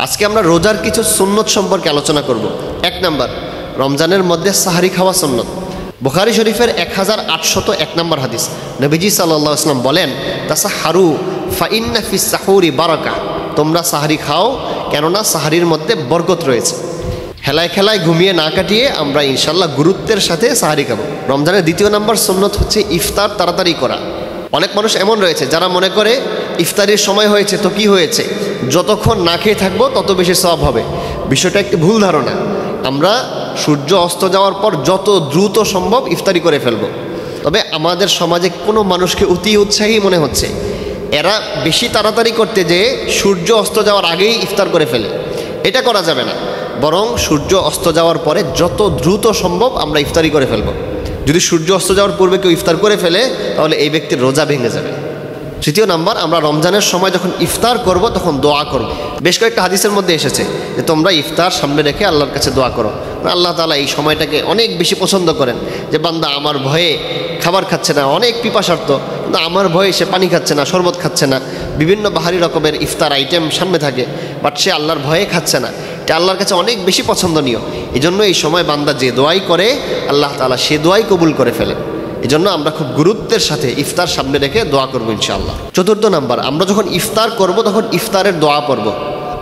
আজকে আমরা রোজার কিছু সুন্নত সম্পর্কে আলোচনা করব। 1 নাম্বার, রমজানের মধ্যে সাহারি খাওয়া সুন্নত। বুখারী শরীফের 1801 নম্বর হাদিস, নবীজি সাল্লাল্লাহু আলাইহি ওয়াসাল্লাম বলেন, তাসাহহারু ফাইন্না ফিস সাহুরি বারাকা, তোমরা সাহারি খাও, কেননা সাহারির মধ্যে বরকত রয়েছে। হেলায় খেলায় ঘুমিয়ে না কাটিয়ে আমরা ইনশাল্লাহ গুরুত্বের সাথে সাহারি খাবো। রমজানের 2 নম্বর সুন্নত হচ্ছে ইফতার তাড়াতাড়ি করা। অনেক মানুষ এমন রয়েছে যারা মনে করে ইফতারির সময় হয়েছে তো কি হয়েছে, যতক্ষণ না খেয়ে থাকবো তত বেশি সওয়াব হবে। বিষয়টা একটি ভুল ধারণা। আমরা সূর্য অস্ত যাওয়ার পর যত দ্রুত সম্ভব ইফতারি করে ফেলবো। তবে আমাদের সমাজে কোনো মানুষকে অতি উৎসাহী মনে হচ্ছে, এরা বেশি তাড়াতাড়ি করতে যেয়ে সূর্য অস্ত যাওয়ার আগেই ইফতার করে ফেলে। এটা করা যাবে না, বরং সূর্য অস্ত যাওয়ার পরে যত দ্রুত সম্ভব আমরা ইফতারি করে ফেলবো। যদি সূর্য অস্ত যাওয়ার পূর্বে কেউ ইফতার করে ফেলে তাহলে এই ব্যক্তির রোজা ভেঙে যাবে। 3 নাম্বার, আমরা রমজানের সময় যখন ইফতার করব তখন দোয়া করব। বেশ কয়েকটা হাদিসের মধ্যে এসেছে যে তোমরা ইফতার সামনে রেখে আল্লাহর কাছে দোয়া করো। আল্লাহ তাআলা এই সময়টাকে অনেক বেশি পছন্দ করেন যে বান্দা আমার ভয়ে খাবার খাচ্ছে না, অনেক পিপাসার্থ, কিন্তু আমার ভয়ে সে পানি খাচ্ছে না, শরবত খাচ্ছে না, বিভিন্ন বাহারি রকমের ইফতার আইটেম সামনে থাকে, বাট সে আল্লাহর ভয়ে খাচ্ছে না। এটা আল্লাহর কাছে অনেক বেশি পছন্দনীয়। এই জন্য এই সময় বান্দা যে দোয়াই করে আল্লাহ তাআলা সে দোয়াই কবুল করে ফেলেন। এই জন্য আমরা খুব গুরুত্বের সাথে ইফতার সামনে রেখে দোয়া করবো ইনশাআল্লাহ। 4 নাম্বার, আমরা যখন ইফতার করব তখন ইফতারের দোয়া পড়ব।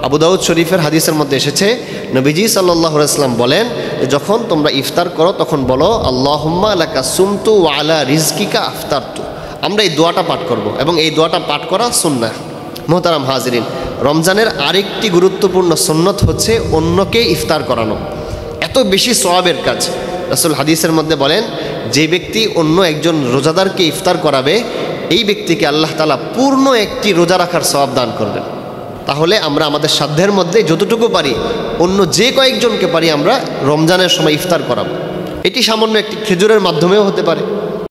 আবু দাউদ শরীফের হাদিসের মধ্যে এসেছে, নবীজি সাল্লাল্লাহু আলাইহি ওয়াসাল্লাম বলেন যে যখন তোমরা ইফতার করো তখন বলো আল্লাহুম্মা লাকা সুমতু ওয়া আলা রিজকিকা আফতারতু। আমরা এই দোয়াটা পাঠ করব এবং এই দোয়াটা পাঠ করা সুন্নাহ। মুহতারাম হাজিরিন, রমজানের আরেকটি গুরুত্বপূর্ণ সুন্নত হচ্ছে অন্যকে ইফতার করানো। এত বেশি সওয়াবের কাজ। রাসূল হাদিসের মধ্যে বলেন, যে ব্যক্তি অন্য একজন রোজাদারকে ইফতার করাবে এই ব্যক্তিকে আল্লাহ তাআলা পূর্ণ একটি রোজা রাখার সওয়াব দান করবেন। তাহলে আমরা আমাদের সাধ্যের মধ্যে যতটুকু পারি অন্য যে কয়েকজনকে পারি আমরা রমজানের সময় ইফতার করাবো। এটি সামান্য একটি খেজুরের মাধ্যমেও হতে পারে।